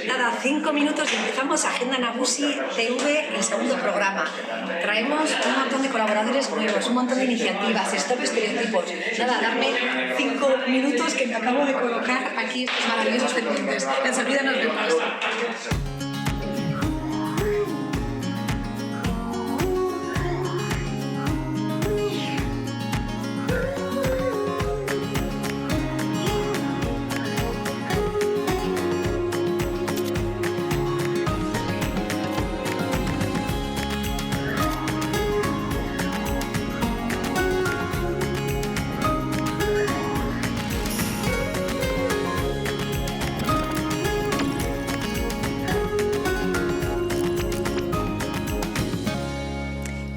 Nada, 5 minutos y empezamos Agenda Nagusi TV, el segundo programa. Traemos un montón de colaboradores nuevos, un montón de iniciativas, stop estereotipos. Nada, darme 5 minutos que me acabo de colocar aquí estos maravillosos pendientes. Enseguida nos vemos.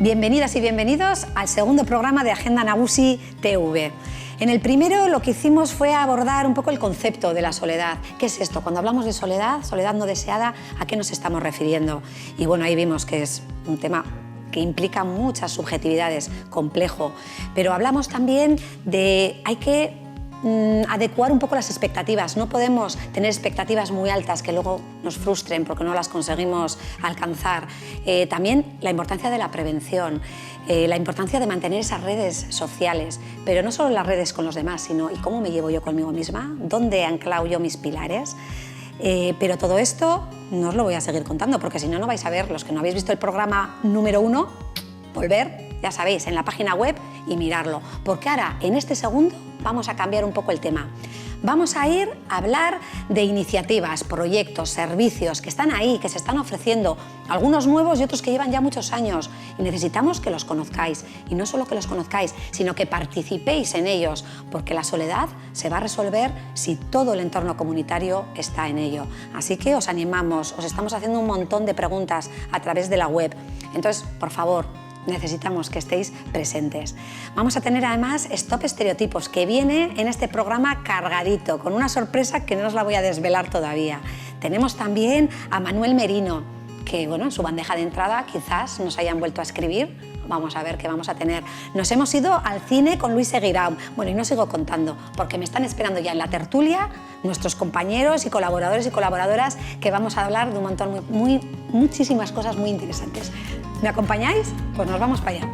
Bienvenidas y bienvenidos al segundo programa de Agenda Nagusi TV. En el primero lo que hicimos fue abordar un poco el concepto de la soledad. ¿Qué es esto? Cuando hablamos de soledad, soledad no deseada, ¿a qué nos estamos refiriendo? Y bueno, ahí vimos que es un tema que implica muchas subjetividades, complejo. Pero hablamos también de hay que adecuar un poco las expectativas. No podemos tener expectativas muy altas que luego nos frustren porque no las conseguimos alcanzar. También la importancia de la prevención, la importancia de mantener esas redes sociales, pero no solo las redes con los demás, sino ¿y cómo me llevo yo conmigo misma? ¿Dónde he anclado yo mis pilares? Pero todo esto no os lo voy a seguir contando porque si no, no vais a ver, los que no habéis visto el programa número 1, volver, ya sabéis, en la página web y mirarlo. Porque ahora, en este segundo, vamos a cambiar un poco el tema. Vamos a ir a hablar de iniciativas, proyectos, servicios que están ahí, que se están ofreciendo, algunos nuevos y otros que llevan ya muchos años. Y necesitamos que los conozcáis. Y no solo que los conozcáis, sino que participéis en ellos, porque la soledad se va a resolver si todo el entorno comunitario está en ello. Así que os animamos, os estamos haciendo un montón de preguntas a través de la web. Entonces, por favor, necesitamos que estéis presentes. Vamos a tener además Stop Estereotipos, que viene en este programa cargadito, con una sorpresa que no os la voy a desvelar todavía. Tenemos también a Manuel Merino, que bueno, en su bandeja de entrada quizás nos hayan vuelto a escribir. Vamos a ver qué vamos a tener. Nos hemos ido al cine con Luis Seguirao. Bueno, y no sigo contando, porque me están esperando ya en la tertulia nuestros compañeros y colaboradores y colaboradoras que vamos a hablar de un montón, muchísimas cosas muy interesantes. ¿Me acompañáis? Pues nos vamos para allá.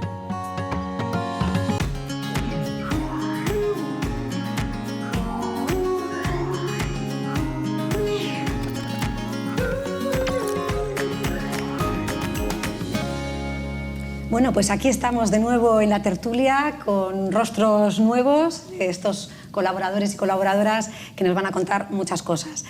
Bueno, pues aquí estamos de nuevo en la tertulia con rostros nuevos, estos colaboradores y colaboradoras que nos van a contar muchas cosas.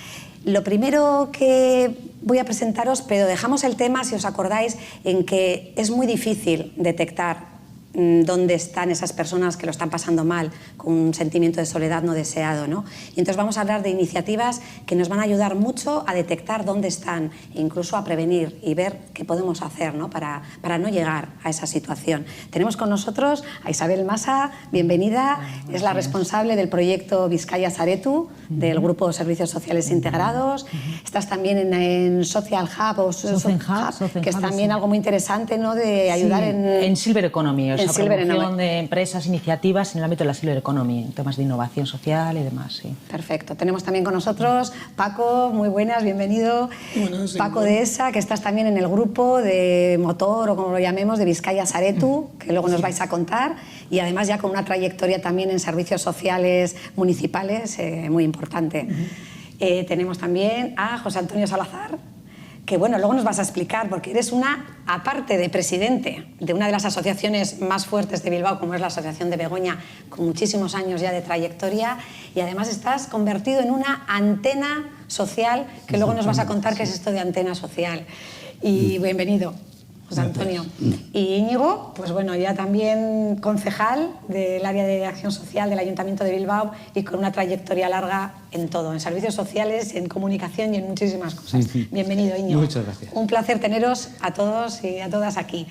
Lo primero que voy a presentaros, pero dejamos el tema, si os acordáis, en que es muy difícil detectar dónde están esas personas que lo están pasando mal, con un sentimiento de soledad no deseado, ¿no? Y entonces vamos a hablar de iniciativas que nos van a ayudar mucho a detectar dónde están, e incluso a prevenir y ver qué podemos hacer, ¿no? para no llegar a esa situación. Tenemos con nosotros a Isabel Masa, bienvenida, es la responsable del proyecto Bizkaia Saretu, del Grupo de Servicios Sociales Integrados. Estás también en Social Hub, o Social Hub, que es también algo muy interesante, ¿no? De ayudar en Silver Economy, o sea, promoción de empresas, iniciativas en el ámbito de la Silver Economy, en temas de innovación social y demás. Sí. Perfecto. Tenemos también con nosotros Paco, muy buenas, bienvenido. Buenas, Paco de ESA, que estás también en el grupo de motor, o como lo llamemos, de Bizkaia Saretu, que luego nos vais a contar, y además ya con una trayectoria también en servicios sociales municipales muy importante. Tenemos también a José Antonio Salazar, que bueno, luego nos vas a explicar, porque eres aparte de presidente de una de las asociaciones más fuertes de Bilbao, como es la Asociación de Begoña, con muchísimos años ya de trayectoria, y además estás convertido en una antena social, que luego nos vas a contar qué es esto de antena social. Y bienvenido, José Antonio. Y Íñigo, pues bueno, ya también concejal del área de acción social del Ayuntamiento de Bilbao y con una trayectoria larga en todo, en servicios sociales, en comunicación y en muchísimas cosas. Bienvenido, Íñigo. Muchas gracias. Un placer teneros a todos y a todas aquí.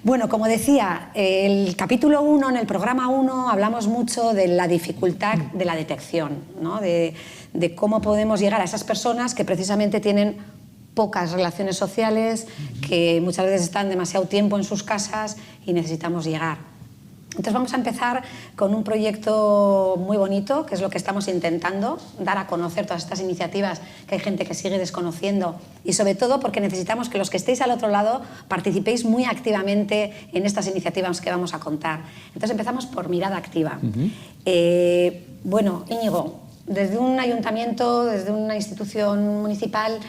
Bueno, como decía, el capítulo 1, en el programa 1, hablamos mucho de la dificultad de la detección, ¿no? de cómo podemos llegar a esas personas que precisamente tienen pocas relaciones sociales, que muchas veces están demasiado tiempo en sus casas y necesitamos llegar. Entonces vamos a empezar con un proyecto muy bonito, que es lo que estamos intentando, dar a conocer todas estas iniciativas que hay gente que sigue desconociendo, y sobre todo porque necesitamos que los que estéis al otro lado participéis muy activamente en estas iniciativas que vamos a contar. Entonces empezamos por Mirada Activa. Bueno, Íñigo, desde un ayuntamiento, desde una institución municipal,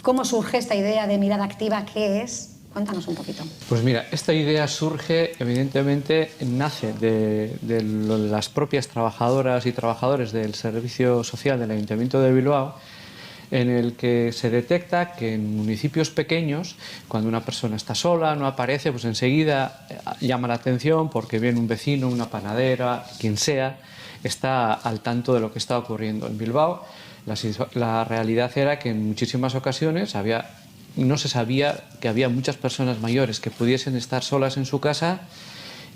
¿cómo surge esta idea de Mirada Activa? ¿Qué es? Cuéntanos un poquito. Pues mira, esta idea surge, evidentemente, nace de las propias trabajadoras y trabajadores del Servicio Social del Ayuntamiento de Bilbao, en el que se detecta que en municipios pequeños, cuando una persona está sola, no aparece, pues enseguida llama la atención porque viene un vecino, una panadera, quien sea, está al tanto de lo que está ocurriendo. En Bilbao, la realidad era que en muchísimas ocasiones no se sabía que había muchas personas mayores que pudiesen estar solas en su casa,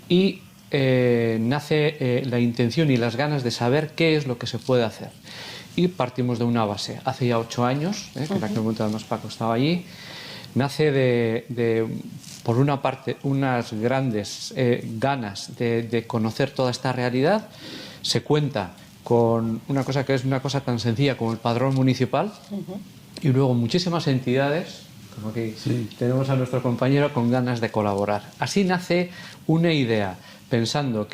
y nace la intención y las ganas de saber qué es lo que se puede hacer. Y partimos de una base. Hace ya 8 años, que en aquel momento además Paco estaba allí, nace por una parte, unas grandes ganas de conocer toda esta realidad. Se cuenta con una cosa que es una cosa tan sencilla como el padrón municipal, y luego muchísimas entidades, como que tenemos a nuestro compañero con ganas de colaborar. Así nace una idea, pensando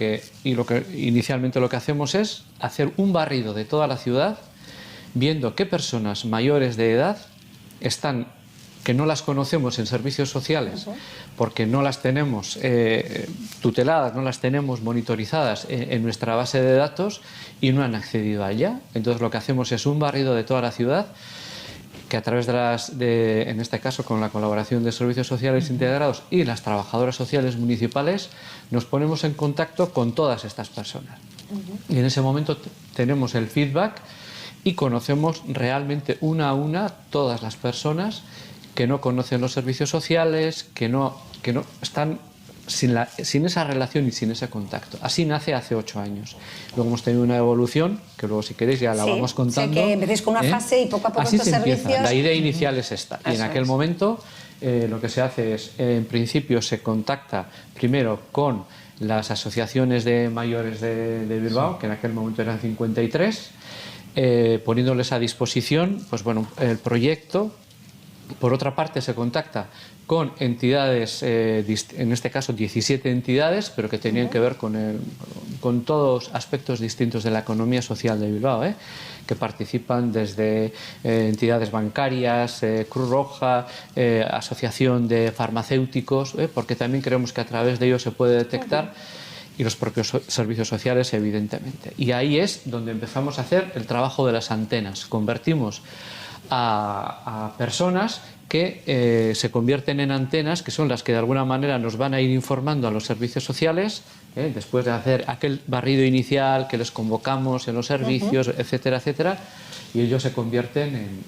inicialmente lo que hacemos es hacer un barrido de toda la ciudad, viendo qué personas mayores de edad están, que no las conocemos en servicios sociales, porque no las tenemos tuteladas, no las tenemos monitorizadas en nuestra base de datos, y no han accedido a ella. Entonces lo que hacemos es un barrido de toda la ciudad, que a través en este caso con la colaboración de servicios sociales integrados y las trabajadoras sociales municipales, nos ponemos en contacto con todas estas personas. Y en ese momento tenemos el feedback y conocemos realmente una a una todas las personas que no conocen los servicios sociales, que no están sin esa relación y sin ese contacto. Así nace hace 8 años. Luego hemos tenido una evolución, que luego si queréis ya la vamos contando. Sé que empecéis con una fase y poco a poco así estos servicios... La idea inicial es esta. Y en aquel momento lo que se hace es, en principio se contacta primero con las asociaciones de mayores de Bilbao, que en aquel momento eran 53, poniéndoles a disposición pues bueno, el proyecto. Por otra parte se contacta con entidades, en este caso 17 entidades, pero que tenían que ver con todos aspectos distintos de la economía social de Bilbao, que participan desde entidades bancarias, Cruz Roja, asociación de farmacéuticos, porque también creemos que a través de ellos se puede detectar, y los propios servicios sociales, evidentemente. Y ahí es donde empezamos a hacer el trabajo de las antenas. Convertimos a personas que se convierten en antenas, que son las que de alguna manera nos van a ir informando a los servicios sociales, después de hacer aquel barrido inicial que les convocamos en los servicios, etcétera, etcétera, y ellos se convierten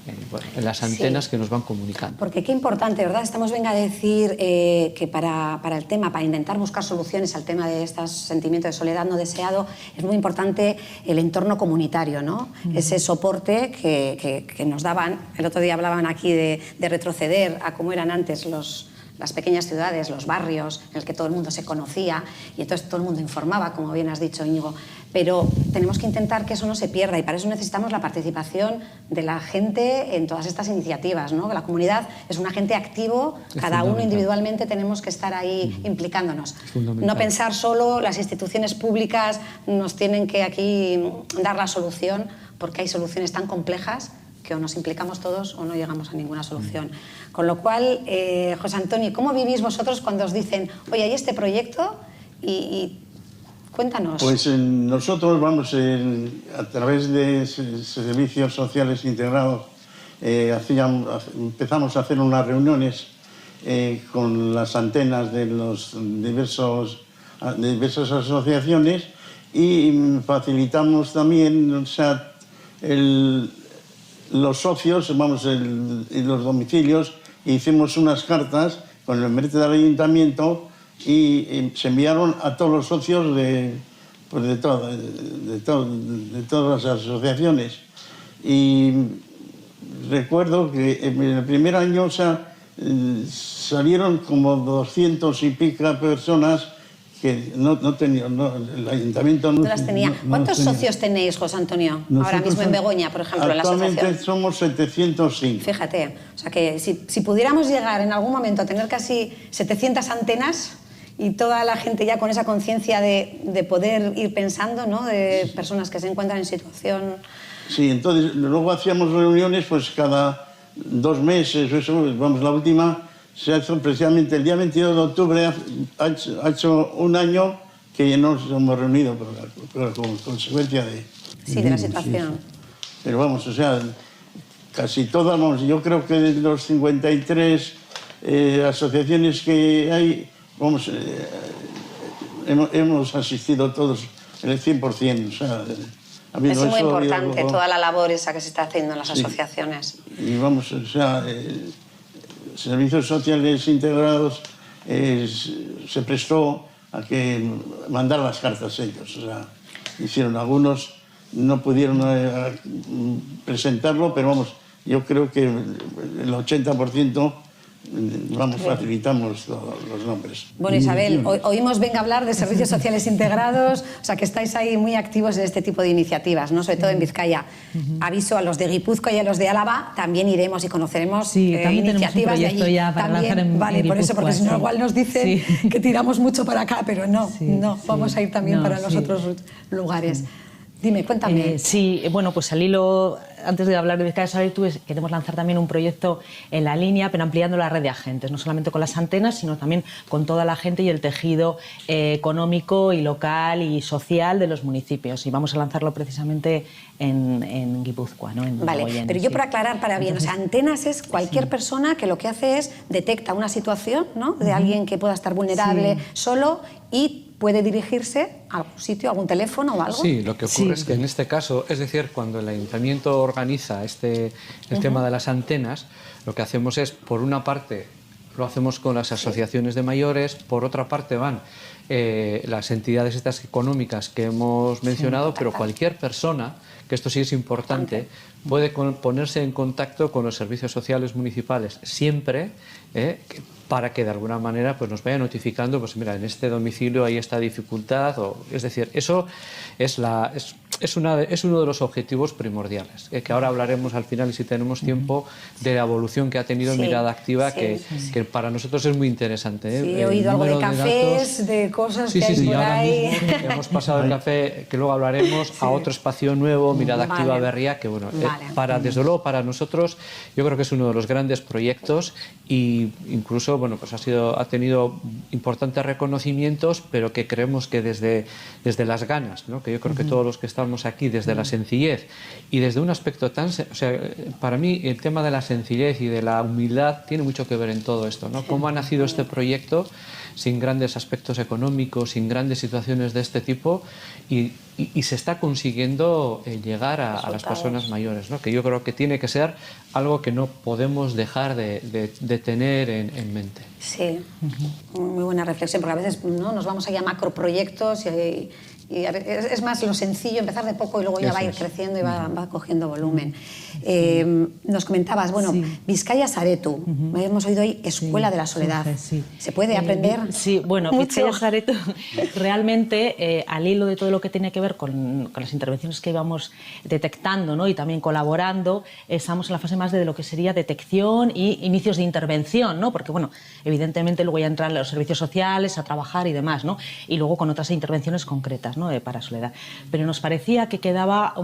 en las antenas que nos van comunicando. Porque qué importante, ¿verdad? Estamos venga a decir que para el tema, para intentar buscar soluciones al tema de estos sentimientos de soledad no deseado, es muy importante el entorno comunitario, ¿no? Ese soporte que nos daban. El otro día hablaban aquí de retroceder a cómo eran antes las pequeñas ciudades, los barrios, en el que todo el mundo se conocía y entonces todo el mundo informaba, como bien has dicho, Íñigo. Pero tenemos que intentar que eso no se pierda, y para eso necesitamos la participación de la gente en todas estas iniciativas, ¿no? La comunidad es un agente activo, cada uno individualmente tenemos que estar ahí implicándonos. No pensar solo las instituciones públicas nos tienen que aquí dar la solución, porque hay soluciones tan complejas que o nos implicamos todos o no llegamos a ninguna solución. Con lo cual, José Antonio, ¿cómo vivís vosotros cuando os dicen, oye, hay este proyecto y cuéntanos? Pues nosotros vamos, a través de servicios sociales integrados, empezamos a hacer unas reuniones con las antenas de los diversas asociaciones, y facilitamos también, o sea, los socios, y los domicilios, e hicimos unas cartas con el membrete del ayuntamiento, y se enviaron a todos los socios de todas las asociaciones. Y recuerdo que en el primer año, o sea, salieron como 200 y pico personas que no tenía, el ayuntamiento no las tenía. ¿Cuántos socios tenéis, José Antonio, ahora mismo en Begoña, por ejemplo, en la asociación? Actualmente somos 705. Fíjate, o sea que si pudiéramos llegar en algún momento a tener casi 700 antenas y toda la gente ya con esa conciencia de poder ir pensando, ¿no?, de personas que se encuentran en situación... Sí, entonces luego hacíamos reuniones pues cada 2 meses, eso, vamos, la última se hizo precisamente el día 22 de octubre, ha hecho un año que no nos hemos reunido, pero como consecuencia de... Sí, de la situación. Sí. Pero vamos, o sea, casi todas, vamos, yo creo que de los 53 asociaciones que hay, vamos, hemos asistido todos el 100%, o sea... Es muy importante toda la labor esa que se está haciendo en las asociaciones. Y vamos, o sea, Servicios Sociales Integrados se prestó a que mandar las cartas ellos. O sea, hicieron algunos, no pudieron presentarlo, pero vamos, yo creo que el 80%, vamos, facilitamos los nombres. Bueno, Isabel, oímos venga hablar de servicios sociales integrados, o sea que estáis ahí muy activos en este tipo de iniciativas, ¿no?, sobre todo en Vizcaya. Aviso a los de Guipúzcoa y a los de Álava, también iremos y conoceremos iniciativas de allí. Ya para lanzar en vale, por eso, porque si no igual nos dicen que tiramos mucho para acá, pero no, vamos a ir también para los otros lugares. Dime, cuéntame. Sí, bueno, pues al hilo, antes de hablar de Vizcaya Saretu, queremos lanzar también un proyecto en la línea, pero ampliando la red de agentes, no solamente con las antenas, sino también con toda la gente y el tejido económico y local y social de los municipios. Y vamos a lanzarlo precisamente en Guipúzcoa, ¿no? Vale, pero yo por aclarar para bien, entonces, o sea, antenas es cualquier persona que lo que hace es detecta una situación, ¿no?, de alguien que pueda estar vulnerable solo y puede dirigirse a algún sitio, a algún teléfono o algo. Sí, lo que ocurre es que en este caso, es decir, cuando el ayuntamiento organiza el tema de las antenas, lo que hacemos es, por una parte, lo hacemos con las asociaciones de mayores, por otra parte van las entidades estas económicas que hemos mencionado, pero cualquier persona, que esto sí es importante, puede ponerse en contacto con los servicios sociales municipales siempre, para que de alguna manera pues nos vaya notificando, pues mira, en este domicilio hay esta dificultad, es decir, eso es uno de los objetivos primordiales, que ahora hablaremos al final, y si tenemos tiempo, de la evolución que ha tenido Mirada Activa, que para nosotros es muy interesante. Sí, he oído algo de cafés, de cosas que hay por ahí. Hemos pasado el café, que luego hablaremos, a otro espacio nuevo, Mirada Activa Berria, que bueno, desde luego para nosotros yo creo que es uno de los grandes proyectos, y incluso bueno, pues ha tenido importantes reconocimientos, pero que creemos que desde las ganas, ¿no?, que yo creo que todos los que estamos aquí, desde la sencillez y desde un aspecto tan... O sea, para mí el tema de la sencillez y de la humildad tiene mucho que ver en todo esto, ¿no? Cómo ha nacido este proyecto sin grandes aspectos económicos, sin grandes situaciones de este tipo, y se está consiguiendo llegar a las personas mayores, ¿no?, que yo creo que tiene que ser algo que no podemos dejar de tener en mente. Sí, muy buena reflexión, porque a veces, ¿no?, nos vamos allá a macroproyectos y es más lo sencillo, empezar de poco y luego ya va a ir creciendo y va cogiendo volumen. Nos comentabas, bueno, Vizcaya Saretu, hemos oído hoy Escuela de la Soledad. ¿Se puede aprender? Sí, bueno, Vizcaya Saretu realmente, al hilo de todo lo que tiene que ver con las intervenciones que íbamos detectando, ¿no?, y también colaborando, estamos en la fase más de lo que sería detección y inicios de intervención, ¿no?, porque bueno, evidentemente luego ya entran los servicios sociales a trabajar y demás, ¿no?, y luego con otras intervenciones concretas, ¿no?, para Soledad. Pero nos parecía que quedaba no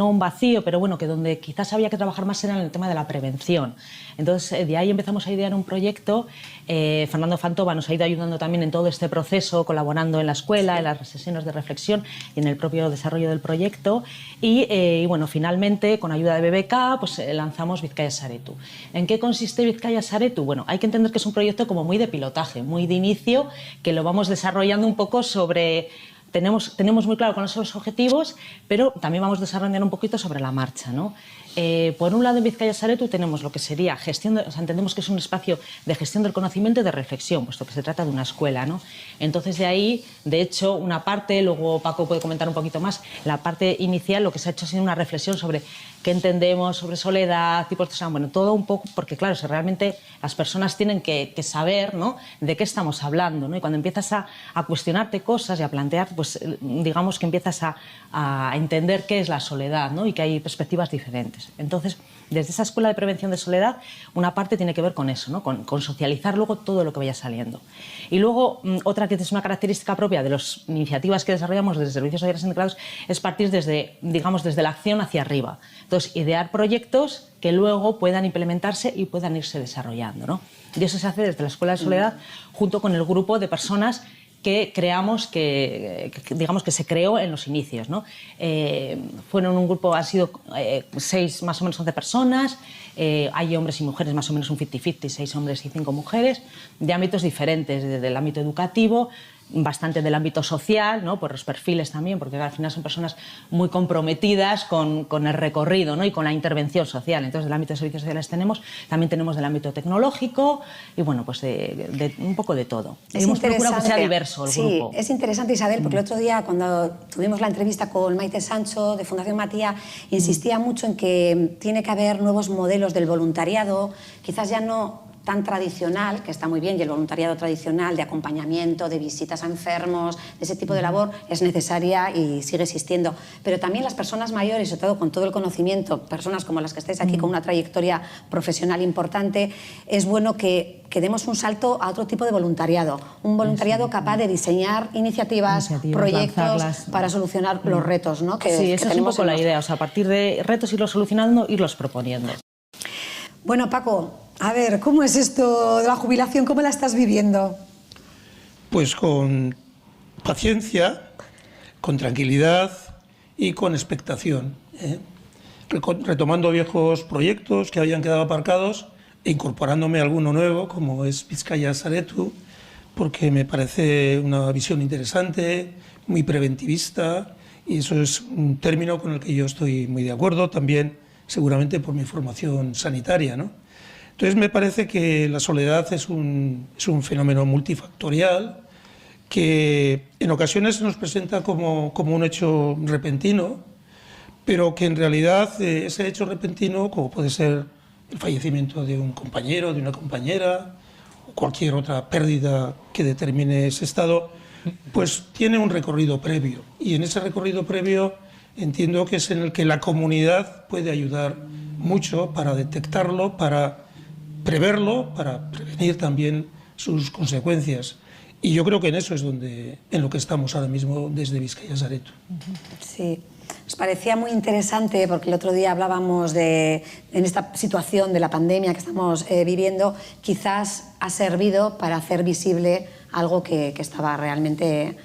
un vacío, pero bueno, que donde quizás había que trabajar más era en el tema de la prevención. Entonces, de ahí empezamos a idear un proyecto. Fernando Fantova nos ha ido ayudando también en todo este proceso, colaborando en la escuela, en las sesiones de reflexión y en el propio desarrollo del proyecto. Y bueno, finalmente, con ayuda de BBK, pues lanzamos Vizcaya Saretu. ¿En qué consiste Vizcaya Saretu? Bueno, hay que entender que es un proyecto como muy de pilotaje, muy de inicio, que lo vamos desarrollando un poco sobre... Tenemos muy claro cuáles son los objetivos, pero también vamos desarrollando un poquito sobre la marcha, ¿no? Por un lado, en Bizkaia Saretu tenemos lo que sería gestión, o sea, entendemos que es un espacio de gestión del conocimiento y de reflexión, puesto que se trata de una escuela, ¿no? Entonces, de ahí, de hecho, una parte, luego Paco puede comentar un poquito más, la parte inicial, lo que se ha hecho ha sido una reflexión sobre qué entendemos sobre soledad, tipos de soledad, bueno, todo un poco, porque claro, si realmente las personas tienen que saber, ¿no?, de qué estamos hablando, ¿no? Y cuando empiezas a cuestionarte cosas y a plantear, pues digamos que empiezas a entender qué es la soledad, ¿no?, y que hay perspectivas diferentes. Entonces, desde esa escuela de prevención de soledad, una parte tiene que ver con eso, ¿no?, con socializar luego todo lo que vaya saliendo. Y luego, otra que es una característica propia de las iniciativas que desarrollamos desde Servicios Sociales Integrados es partir desde, digamos, desde la acción hacia arriba. Entonces, idear proyectos que luego puedan implementarse y puedan irse desarrollando, ¿no? Y eso se hace desde la Escuela de Soledad junto con el grupo de personas que creamos, digamos que se creó en los inicios, ¿no? Fueron un grupo, han sido 6, más o menos 11 personas, hay hombres y mujeres, más o menos un 50-50, 6 hombres y 5 mujeres, de ámbitos diferentes, desde el ámbito educativo, bastante del ámbito social, ¿no?, por los perfiles también, porque al final son personas muy comprometidas con el recorrido, ¿no?, y con la intervención social. Entonces, del ámbito de servicios sociales también tenemos del ámbito tecnológico y, bueno, pues de un poco de todo. Hemos procurado que sea diverso el grupo. Sí, es interesante, Isabel, porque el otro día, cuando tuvimos la entrevista con Maite Sancho, de Fundación Matía, insistía mucho en que tiene que haber nuevos modelos del voluntariado, quizás ya no tan tradicional, que está muy bien, y el voluntariado tradicional de acompañamiento, de visitas a enfermos, de ese tipo de labor es necesaria y sigue existiendo. Pero también las personas mayores, sobre todo con todo el conocimiento, personas como las que estáis aquí con una trayectoria profesional importante, es bueno que demos un salto a otro tipo de voluntariado, un voluntariado capaz de diseñar iniciativas, proyectos lanzarlas para solucionar los retos, ¿no?, sí, esa es un poco la idea, o sea, a partir de retos irlos solucionando, irlos proponiendo. Bueno, Paco, a ver, ¿cómo es esto de la jubilación? ¿Cómo la estás viviendo? Pues con paciencia, con tranquilidad y con expectación, retomando viejos proyectos que habían quedado aparcados e incorporándome a alguno nuevo, como es Bizkaia Saretu, porque me parece una visión interesante, muy preventivista, y eso es un término con el que yo estoy muy de acuerdo, también seguramente por mi formación sanitaria, ¿no? Entonces me parece que la soledad es un fenómeno multifactorial que en ocasiones se nos presenta como un hecho repentino, pero que en realidad ese hecho repentino, como puede ser el fallecimiento de un compañero, de una compañera, o cualquier otra pérdida que determine ese estado, pues tiene un recorrido previo. Y en ese recorrido previo entiendo que es en el que la comunidad puede ayudar mucho para detectarlo, para preverlo, para prevenir también sus consecuencias. Y yo creo que en eso es en lo que estamos ahora mismo desde Bizkaia Saretu. Sí, nos parecía muy interesante porque el otro día hablábamos en esta situación de la pandemia que estamos viviendo, quizás ha servido para hacer visible algo que estaba realmente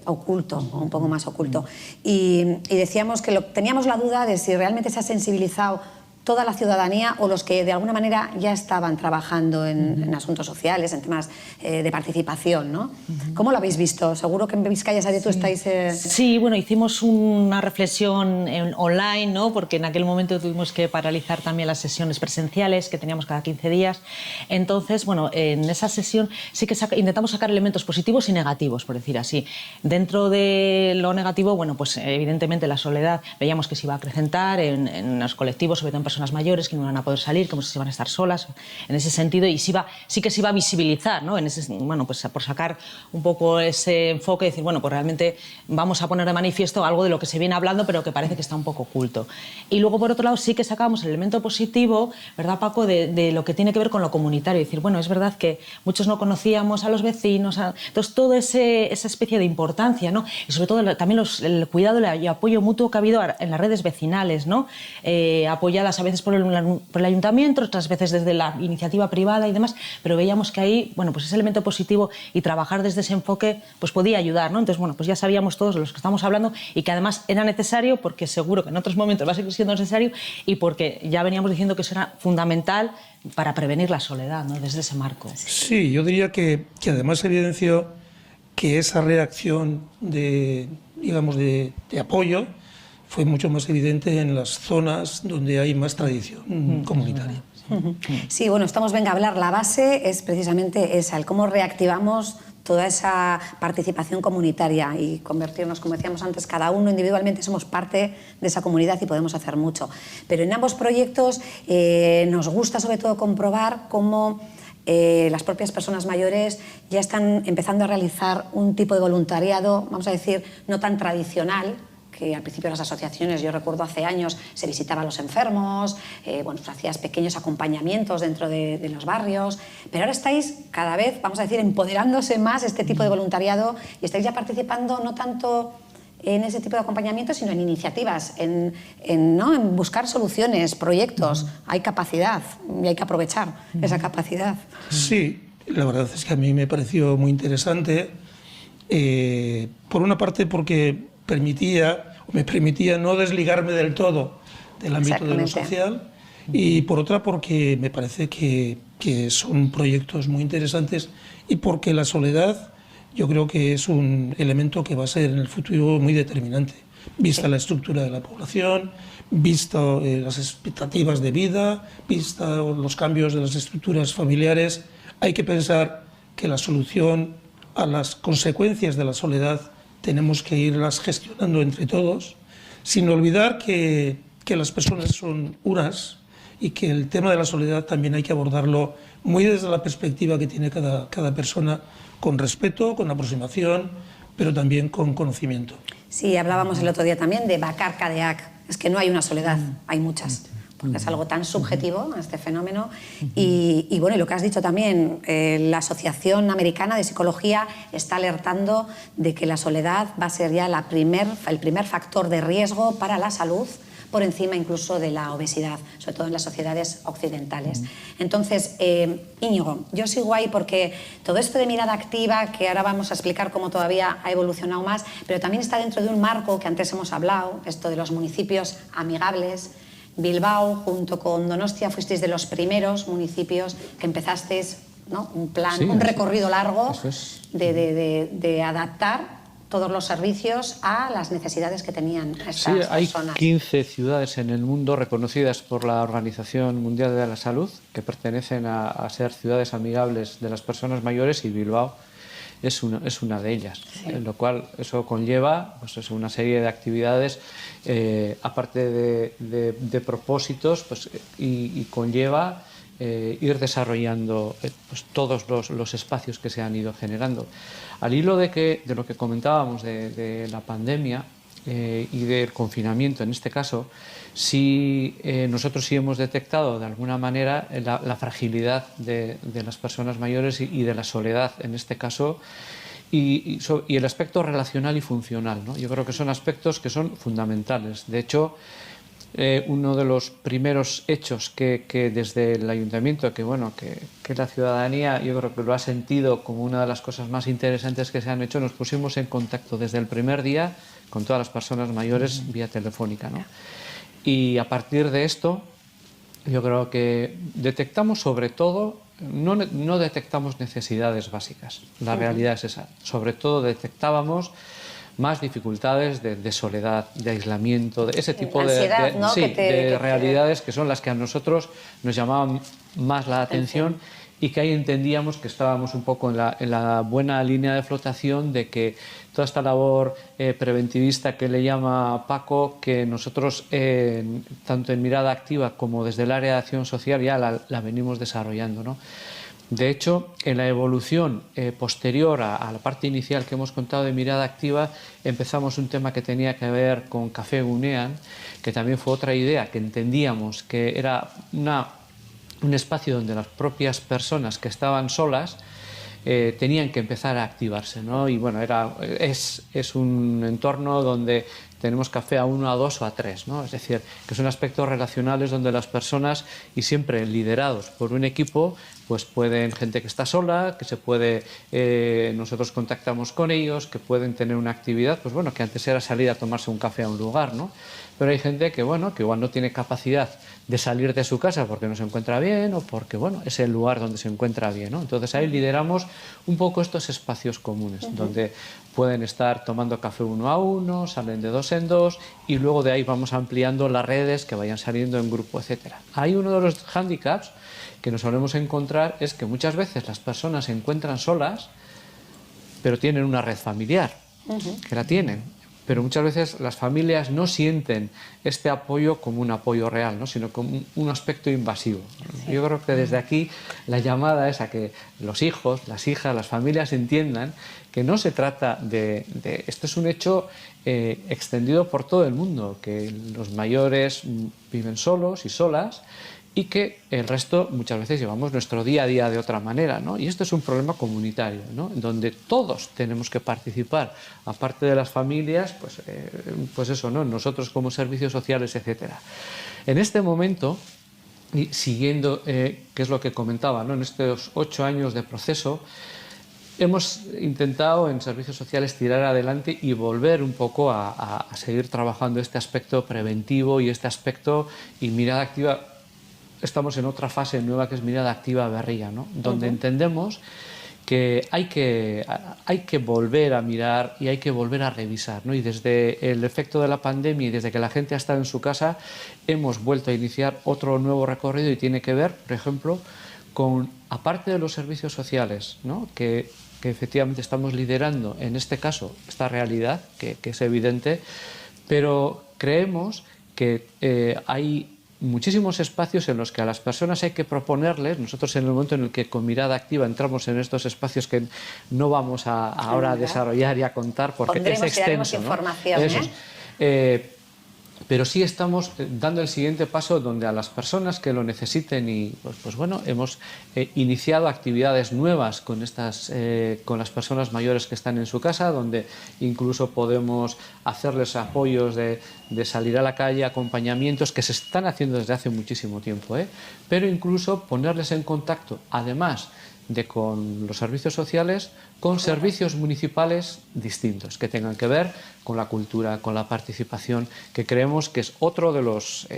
oculto, o un poco más oculto. Y decíamos que teníamos la duda de si realmente se ha sensibilizado toda la ciudadanía o los que de alguna manera ya estaban trabajando en asuntos sociales, en temas de participación, ¿no? ¿Cómo lo habéis visto? Seguro que en Bizkaia Saretu estáis... Sí, bueno, hicimos una reflexión online, ¿no?, porque en aquel momento tuvimos que paralizar también las sesiones presenciales que teníamos cada 15 días. Entonces, bueno, en esa sesión sí que intentamos sacar elementos positivos y negativos, por decir así. Dentro de lo negativo, bueno, pues evidentemente la soledad veíamos que se iba a acrecentar en los colectivos, sobre todo en personas mayores que no iban a poder salir, como si iban a estar solas, en ese sentido, y sí que se iba a visibilizar, ¿no?, bueno, pues por sacar un poco ese enfoque, decir, bueno, pues realmente vamos a poner de manifiesto algo de lo que se viene hablando, pero que parece que está un poco oculto. Y luego, por otro lado, sí que sacamos el elemento positivo, ¿verdad, Paco?, de lo que tiene que ver con lo comunitario, decir, bueno, es verdad que muchos no conocíamos a los vecinos, entonces toda esa especie de importancia, ¿no?, y sobre todo también el cuidado y apoyo mutuo que ha habido en las redes vecinales, ¿no?, apoyadas a veces por el ayuntamiento, otras veces desde la iniciativa privada y demás, pero veíamos que ahí, bueno, pues ese elemento positivo y trabajar desde ese enfoque pues podía ayudar, ¿no? Entonces, bueno, pues ya sabíamos todos de los que estamos hablando y que además era necesario porque seguro que en otros momentos va a seguir siendo necesario y porque ya veníamos diciendo que eso era fundamental para prevenir la soledad, ¿no?, desde ese marco. Sí, yo diría que además evidenció que esa reacción de apoyo fue mucho más evidente en las zonas donde hay más tradición comunitaria. Sí, bueno, venga a hablar. La base es precisamente esa, el cómo reactivamos toda esa participación comunitaria y convertirnos, como decíamos antes, cada uno individualmente somos parte de esa comunidad y podemos hacer mucho. Pero en ambos proyectos nos gusta sobre todo comprobar cómo las propias personas mayores ya están empezando a realizar un tipo de voluntariado, vamos a decir, no tan tradicional, que al principio las asociaciones, yo recuerdo hace años, se visitaba a los enfermos, bueno, pues hacías pequeños acompañamientos dentro de los barrios, pero ahora estáis cada vez, vamos a decir, empoderándose más este tipo de voluntariado y estáis ya participando no tanto en ese tipo de acompañamiento, sino en iniciativas, en buscar soluciones, proyectos. Hay capacidad y hay que aprovechar esa capacidad. Sí, la verdad es que a mí me pareció muy interesante, por una parte porque me permitía no desligarme del todo del ámbito de lo social, y por otra porque me parece que son proyectos muy interesantes y porque la soledad yo creo que es un elemento que va a ser en el futuro muy determinante, vista la estructura de la población, vista las expectativas de vida, vista los cambios de las estructuras familiares. Hay que pensar que la solución a las consecuencias de la soledad tenemos que irlas gestionando entre todos, sin olvidar que las personas son unas y que el tema de la soledad también hay que abordarlo muy desde la perspectiva que tiene cada persona, con respeto, con aproximación, pero también con conocimiento. Sí, hablábamos el otro día también de Bakar Kadeak. Es que no hay una soledad, hay muchas. Porque es algo tan subjetivo, este fenómeno. Y bueno, y lo que has dicho también, la Asociación Americana de Psicología está alertando de que la soledad va a ser ya el primer factor de riesgo para la salud, por encima incluso de la obesidad, sobre todo en las sociedades occidentales. Entonces, Íñigo, yo sigo ahí porque todo esto de mirada activa, que ahora vamos a explicar cómo todavía ha evolucionado más, pero también está dentro de un marco que antes hemos hablado, esto de los municipios amigables. Bilbao, junto con Donostia, fuisteis de los primeros municipios que empezasteis, ¿no?, un plan, sí, un recorrido largo de adaptar todos los servicios a las necesidades que tenían estas personas. Hay 15 ciudades en el mundo reconocidas por la Organización Mundial de la Salud que pertenecen a ser ciudades amigables de las personas mayores, y Bilbao es una de ellas, sí. Lo cual eso conlleva pues, una serie de actividades, aparte de propósitos, pues, y conlleva ir desarrollando pues, todos los espacios que se han ido generando. Al hilo de lo que comentábamos de la pandemia y del confinamiento en este caso, sí, nosotros sí hemos detectado de alguna manera la fragilidad de las personas mayores y de la soledad en este caso, y el aspecto relacional y funcional, ¿no? Yo creo que son aspectos que son fundamentales. De hecho, uno de los primeros hechos que desde el ayuntamiento, que la ciudadanía, yo creo que lo ha sentido como una de las cosas más interesantes que se han hecho, nos pusimos en contacto desde el primer día con todas las personas mayores vía telefónica, ¿no? Y a partir de esto, yo creo que detectamos sobre todo, no detectamos necesidades básicas, la realidad es esa, sobre todo detectábamos más dificultades de soledad, de aislamiento, de ese tipo ansiedad, ¿no? de realidades que son las que a nosotros nos llamaban más la atención, y que ahí entendíamos que estábamos un poco en la buena línea de flotación de que toda esta labor preventivista que le llama Paco, que nosotros tanto en Mirada Activa como desde el área de acción social ya la venimos desarrollando, ¿no? De hecho, en la evolución posterior a la parte inicial que hemos contado de Mirada Activa, empezamos un tema que tenía que ver con Café Gunean, que también fue otra idea que entendíamos que era un espacio donde las propias personas que estaban solas tenían que empezar a activarse, ¿no? Y bueno, es un entorno donde tenemos café a 1, a 2 o a 3, ¿no? Es decir, que son aspectos relacionales donde las personas, y siempre liderados por un equipo, pues pueden, gente que está sola, que se puede, nosotros contactamos con ellos, que pueden tener una actividad, pues bueno, que antes era salir a tomarse un café a un lugar, ¿no? Pero hay gente que, bueno, que igual no tiene capacidad de salir de su casa porque no se encuentra bien o porque, bueno, es el lugar donde se encuentra bien, ¿no? Entonces ahí lideramos un poco estos espacios comunes, donde pueden estar tomando café uno a uno, salen de dos en dos y luego de ahí vamos ampliando las redes que vayan saliendo en grupo, etcétera. Hay uno de los hándicaps que nos solemos encontrar es que muchas veces las personas se encuentran solas, pero tienen una red familiar, que la tienen. Pero muchas veces las familias no sienten este apoyo como un apoyo real, ¿no? Sino como un aspecto invasivo. Sí. Yo creo que desde aquí la llamada es a que los hijos, las hijas, las familias entiendan que no se trata de esto es un hecho extendido por todo el mundo, que los mayores viven solos y solas, y que el resto muchas veces llevamos nuestro día a día de otra manera, ¿no? Y esto es un problema comunitario, ¿no? Donde todos tenemos que participar, aparte de las familias, pues eso, ¿no? Nosotros como servicios sociales, etcétera. En este momento, y siguiendo, que es lo que comentaba, ¿no? En estos 8 años de proceso, hemos intentado en servicios sociales tirar adelante y volver un poco a seguir trabajando este aspecto preventivo y este aspecto y mirada activa. Estamos en otra fase nueva que es mirada activa berria, ¿no? Donde entendemos que hay que volver a mirar y hay que volver a revisar, ¿no? Y desde el efecto de la pandemia y desde que la gente ha estado en su casa hemos vuelto a iniciar otro nuevo recorrido y tiene que ver, por ejemplo, con, aparte de los servicios sociales, ¿no? que efectivamente estamos liderando en este caso esta realidad que es evidente, pero creemos que hay muchísimos espacios en los que a las personas hay que proponerles, nosotros en el momento en el que con mirada activa entramos en estos espacios que no vamos ahora a desarrollar y a contar porque es extenso, ¿no? Información, pero sí estamos dando el siguiente paso donde a las personas que lo necesiten y pues bueno, hemos iniciado actividades nuevas con las personas mayores que están en su casa, donde incluso podemos hacerles apoyos de salir a la calle, acompañamientos que se están haciendo desde hace muchísimo tiempo, pero incluso ponerles en contacto, además de con los servicios sociales, con servicios municipales distintos, que tengan que ver con la cultura, con la participación, que creemos que es otro de los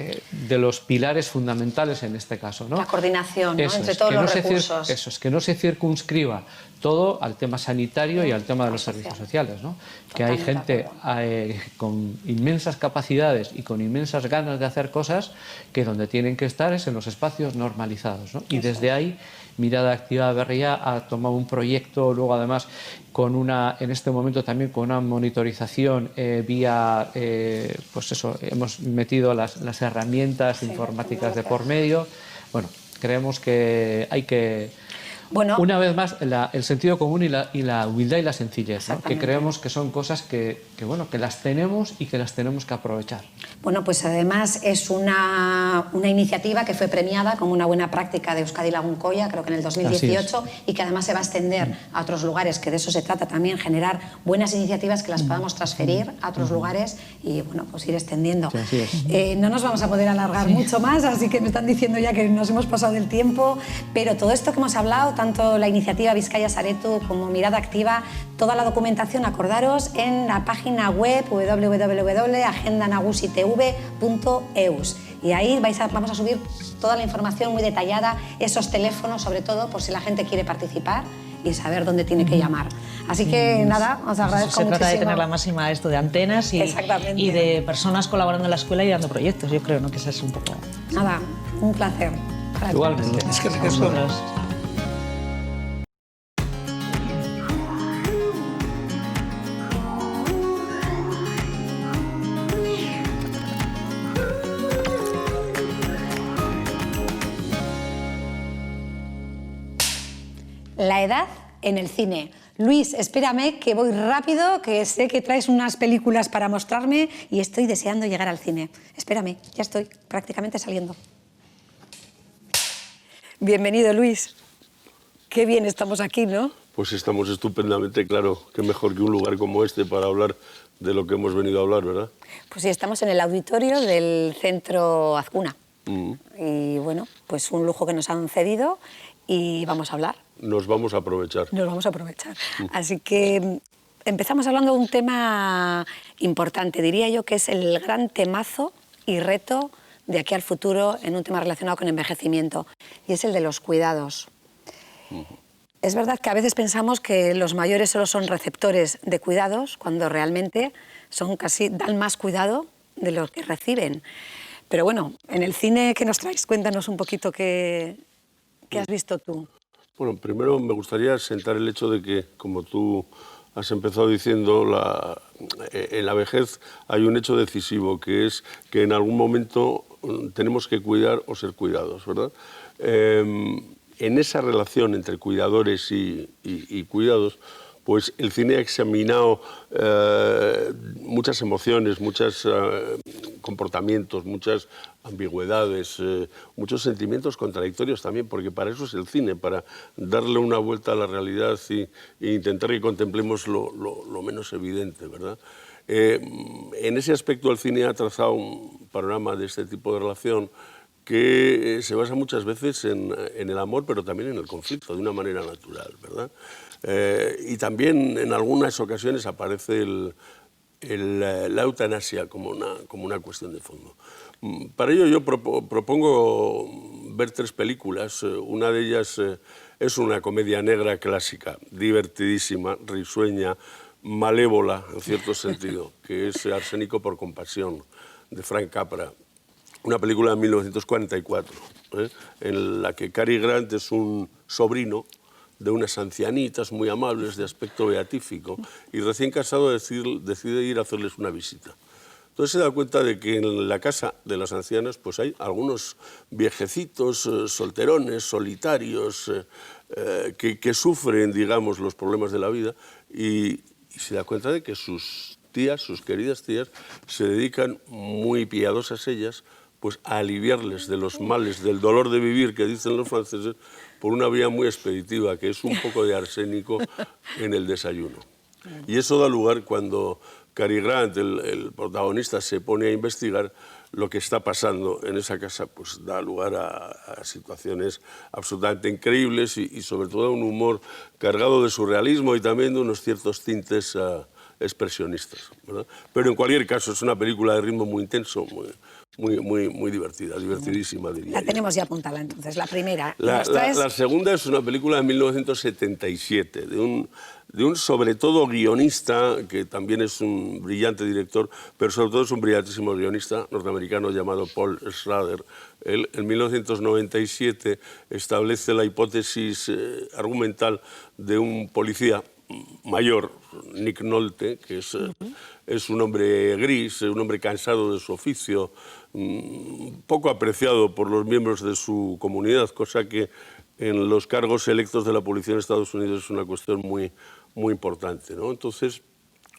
pilares fundamentales en este caso, ¿no? La coordinación, ¿no? Entre es, todos que los no recursos. Eso es, que no se circunscriba todo al tema sanitario y al tema de los servicios sociales, ¿no? Que hay gente con inmensas capacidades y con inmensas ganas de hacer cosas que donde tienen que estar es en los espacios normalizados, ¿no? Y desde ahí Mirada Activa Berria ha tomado un proyecto, luego además en este momento también con una monitorización vía, pues eso, hemos metido las herramientas informáticas de por medio. Bueno, creemos que hay que... Bueno, una vez más, el sentido común y la humildad y la sencillez, ¿no? Que creemos que son cosas que las tenemos y que las tenemos que aprovechar. Bueno, pues además es una iniciativa que fue premiada como una buena práctica de Euskadi Lagunkoia, creo que en el 2018, y que además se va a extender a otros lugares, que de eso se trata también, generar buenas iniciativas que las podamos transferir a otros lugares y, bueno, pues ir extendiendo. Sí, no nos vamos a poder alargar mucho más, así que me están diciendo ya que nos hemos pasado del tiempo, pero todo esto que hemos hablado, tanto la iniciativa Bizkaia Saretu como Mirada Activa, toda la documentación, acordaros, en la página web www.agendanagusitv.eus. Y ahí vamos a subir toda la información muy detallada, esos teléfonos, sobre todo, por si la gente quiere participar y saber dónde tiene que llamar. Así que nada, os agradezco muchísimo. Se trata de tener la máxima esto de antenas y de personas colaborando en la escuela y dando proyectos, yo creo, ¿no? Que eso es un poco... Nada, un placer. Igualmente. Es que ricasco. La edad en el cine. Luis, espérame que voy rápido, que sé que traes unas películas para mostrarme y estoy deseando llegar al cine. Espérame, ya estoy prácticamente saliendo. Bienvenido, Luis. Qué bien estamos aquí, ¿no? Pues estamos estupendamente, claro. Qué mejor que un lugar como este para hablar de lo que hemos venido a hablar, ¿verdad? Pues sí, estamos en el auditorio del Centro Azcuna. Y bueno, pues un lujo que nos han cedido y vamos a hablar. Nos vamos a aprovechar. Nos vamos a aprovechar. Así que empezamos hablando de un tema importante, diría yo que es el gran temazo y reto de aquí al futuro en un tema relacionado con envejecimiento, y es el de los cuidados. Es verdad que a veces pensamos que los mayores solo son receptores de cuidados, cuando realmente dan más cuidado de lo que reciben. Pero bueno, en el cine que nos traes, cuéntanos un poquito qué has visto tú. Bueno, primero me gustaría sentar el hecho de que, como tú has empezado diciendo, en la vejez hay un hecho decisivo, que es que en algún momento tenemos que cuidar o ser cuidados, ¿verdad? En esa relación entre cuidadores y cuidados, pues el cine ha examinado muchas emociones, muchos comportamientos, muchas ambigüedades, muchos sentimientos contradictorios también, porque para eso es el cine, para darle una vuelta a la realidad e intentar que contemplemos lo menos evidente, ¿verdad? En ese aspecto el cine ha trazado un panorama de este tipo de relación que se basa muchas veces en el amor, pero también en el conflicto, de una manera natural, ¿verdad? Y también en algunas ocasiones aparece la eutanasia como una cuestión de fondo. Para ello yo propongo ver 3 películas. Una de ellas es una comedia negra clásica, divertidísima, risueña, malévola en cierto sentido, que es Arsénico por compasión, de Frank Capra. Una película de 1944, en la que Cary Grant es un sobrino de unas ancianitas muy amables de aspecto beatífico y recién casado decide ir a hacerles una visita. Entonces se da cuenta de que en la casa de las ancianas pues hay algunos viejecitos, solterones, solitarios, que sufren, digamos, los problemas de la vida y se da cuenta de que sus tías, sus queridas tías, se dedican, muy piadosas ellas, pues a aliviarles de los males, del dolor de vivir que dicen los franceses, por una vía muy expeditiva, que es un poco de arsénico en el desayuno. Y eso da lugar, cuando Cary Grant, el protagonista, se pone a investigar lo que está pasando en esa casa, pues da lugar a situaciones absolutamente increíbles y sobre todo a un humor cargado de surrealismo y también de unos ciertos tintes expresionistas, ¿verdad? Pero en cualquier caso es una película de ritmo muy intenso, muy divertida, divertidísima, diría La yo. tenemos ya apuntada, entonces, la primera. La segunda es una película de 1977, de un sobre todo guionista, que también es un brillante director, pero sobre todo es un brillantísimo guionista norteamericano llamado Paul Schrader. Él, en 1997, establece la hipótesis argumental de un policía mayor, Nick Nolte, que es un hombre gris, un hombre cansado de su oficio, poco apreciado por los miembros de su comunidad, cosa que en los cargos electos de la policía en Estados Unidos es una cuestión muy importante, ¿no? Entonces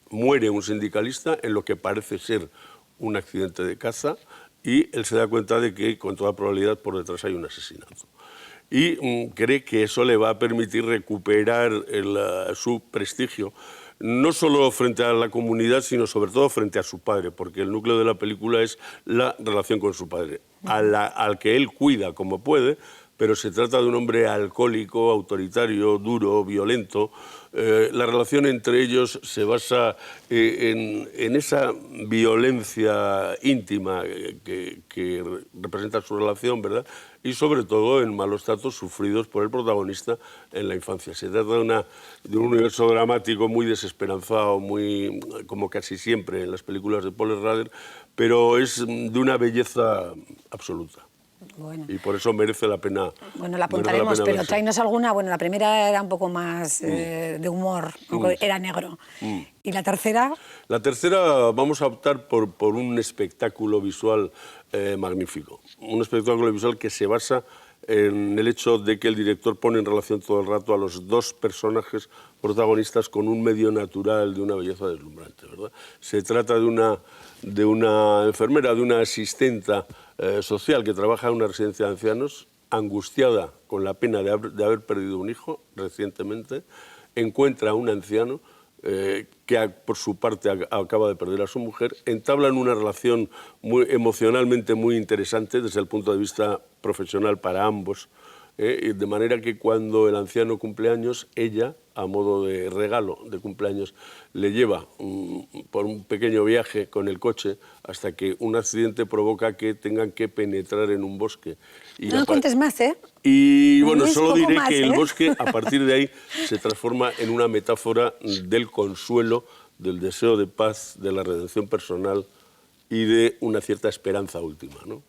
muere un sindicalista en lo que parece ser un accidente de caza y él se da cuenta de que con toda probabilidad por detrás hay un asesinato. Y cree que eso le va a permitir recuperar su prestigio, no solo frente a la comunidad, sino sobre todo frente a su padre, porque el núcleo de la película es la relación con su padre, al que él cuida como puede, pero se trata de un hombre alcohólico, autoritario, duro, violento. La relación entre ellos se basa en esa violencia íntima que representa su relación, ¿verdad? Y sobre todo en malos tratos sufridos por el protagonista en la infancia. Se trata de un universo dramático muy desesperanzado, muy, como casi siempre en las películas de Paul Schrader, pero es de una belleza absoluta. Bueno. Y por eso merece la pena. Bueno, la apuntaremos, pero tráenos alguna. Bueno, la primera era un poco más de humor, era negro. ¿Y la tercera? La tercera vamos a optar por un espectáculo visual magnífico. Un espectáculo visual que se basa en el hecho de que el director pone en relación todo el rato a los 2 personajes protagonistas con un medio natural de una belleza deslumbrante, ¿verdad? Se trata de una enfermera, de una asistenta social que trabaja en una residencia de ancianos, angustiada con la pena de haber perdido un hijo recientemente, encuentra a un anciano que por su parte acaba de perder a su mujer, entablan una relación emocionalmente muy interesante desde el punto de vista profesional para ambos, de manera que cuando el anciano cumple años, ella, a modo de regalo de cumpleaños, le lleva por un pequeño viaje con el coche hasta que un accidente provoca que tengan que penetrar en un bosque. Y no cuentes más, ¿eh? Y bueno, Luis, solo poco diré más, que el ¿eh? bosque, a partir de ahí, se transforma en una metáfora del consuelo, del deseo de paz, de la redención personal y de una cierta esperanza última, ¿no?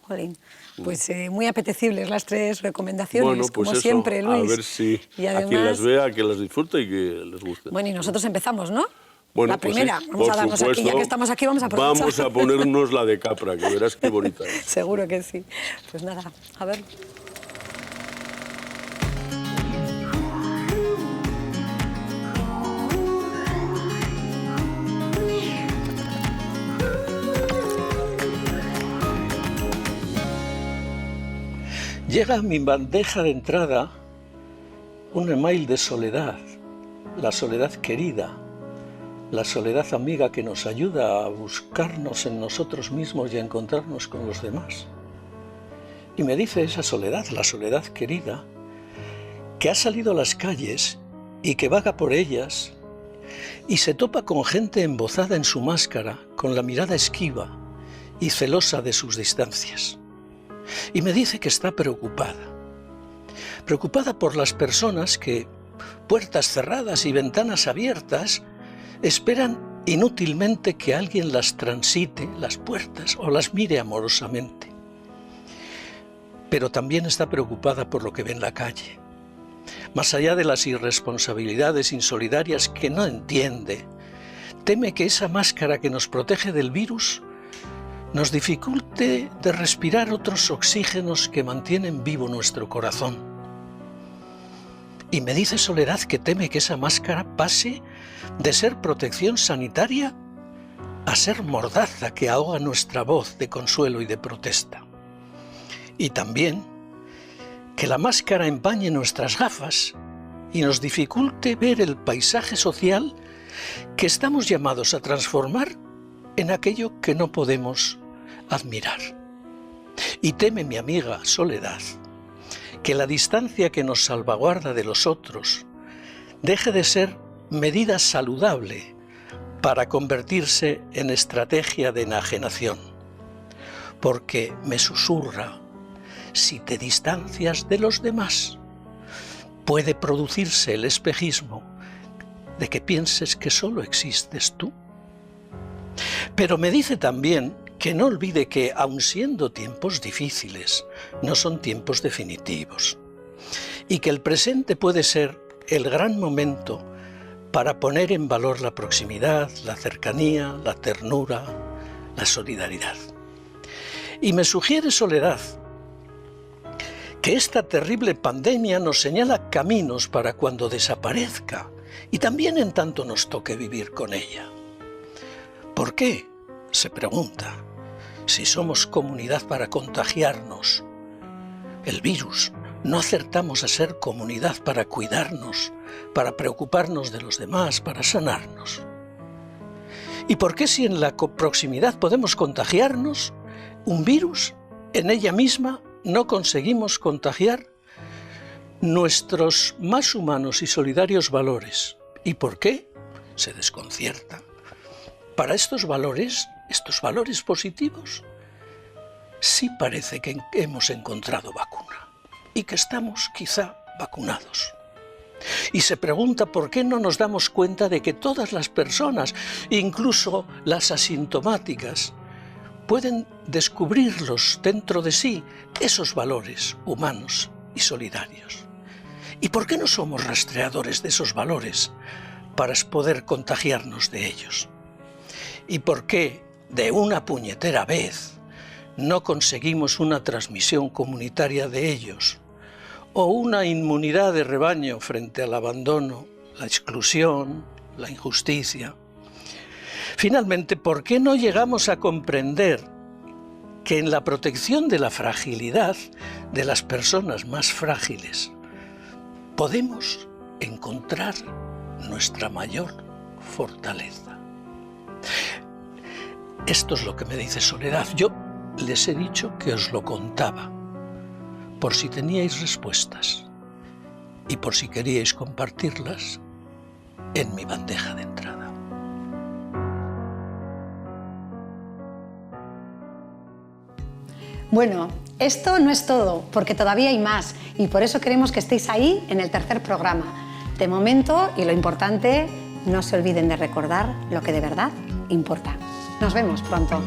Jolín, pues muy apetecibles las 3 recomendaciones, Bueno, pues como eso, siempre, Luis. a ver si Y a quien además, las vea, que las disfrute y que les guste. bueno, y nosotros empezamos, ¿no? Bueno, la pues primera, sí, vamos a por darnos aquí, ya supuesto. que estamos aquí, vamos a aprovechar. Vamos a ponernos la de Capra, que verás qué bonita es. Seguro que sí. Pues nada, a ver. Llega a mi bandeja de entrada un email de soledad, la soledad querida, la soledad amiga que nos ayuda a buscarnos en nosotros mismos y a encontrarnos con los demás. Y me dice esa soledad, la soledad querida, que ha salido a las calles y que vaga por ellas y se topa con gente embozada en su máscara, con la mirada esquiva y celosa de sus distancias. Y me dice que está preocupada por las personas que, puertas cerradas y ventanas abiertas, esperan inútilmente que alguien las transite, las puertas, o las mire amorosamente. Pero también está preocupada por lo que ve en la calle. Más allá de las irresponsabilidades insolidarias que no entiende, teme que esa máscara que nos protege del virus nos dificulte de respirar otros oxígenos que mantienen vivo nuestro corazón. Y me dice Soledad que teme que esa máscara pase de ser protección sanitaria a ser mordaza que ahoga nuestra voz de consuelo y de protesta. Y también que la máscara empañe nuestras gafas y nos dificulte ver el paisaje social que estamos llamados a transformar en aquello que no podemos admirar. Y teme mi amiga Soledad que la distancia que nos salvaguarda de los otros deje de ser medida saludable para convertirse en estrategia de enajenación. Porque me susurra, si te distancias de los demás, puede producirse el espejismo de que pienses que solo existes tú. Pero me dice también que no olvide que, aun siendo tiempos difíciles, no son tiempos definitivos, y que el presente puede ser el gran momento para poner en valor la proximidad, la cercanía, la ternura, la solidaridad. Y me sugiere Soledad que esta terrible pandemia nos señala caminos para cuando desaparezca y también en tanto nos toque vivir con ella. ¿Por qué?, se pregunta, si somos comunidad para contagiarnos, el virus, no acertamos a ser comunidad para cuidarnos, para preocuparnos de los demás, para sanarnos. ¿Y por qué si en la proximidad podemos contagiarnos un virus, en ella misma no conseguimos contagiar nuestros más humanos y solidarios valores? ¿Y por qué? Se desconcierta. Para estos valores positivos, sí parece que hemos encontrado vacuna y que estamos quizá vacunados. Y se pregunta por qué no nos damos cuenta de que todas las personas, incluso las asintomáticas, pueden descubrirlos dentro de sí, esos valores humanos y solidarios. ¿Y por qué no somos rastreadores de esos valores para poder contagiarnos de ellos? ¿Y por qué, de una puñetera vez, no conseguimos una transmisión comunitaria de ellos o una inmunidad de rebaño frente al abandono, la exclusión, la injusticia? Finalmente, ¿por qué no llegamos a comprender que en la protección de la fragilidad de las personas más frágiles podemos encontrar nuestra mayor fortaleza? Esto es lo que me dice Soledad. Yo les he dicho que os lo contaba, por si teníais respuestas y por si queríais compartirlas en mi bandeja de entrada. Bueno, esto no es todo, porque todavía hay más y por eso queremos que estéis ahí en el tercer programa. De momento, y lo importante, no se olviden de recordar lo que de verdad importa. Nos vemos pronto.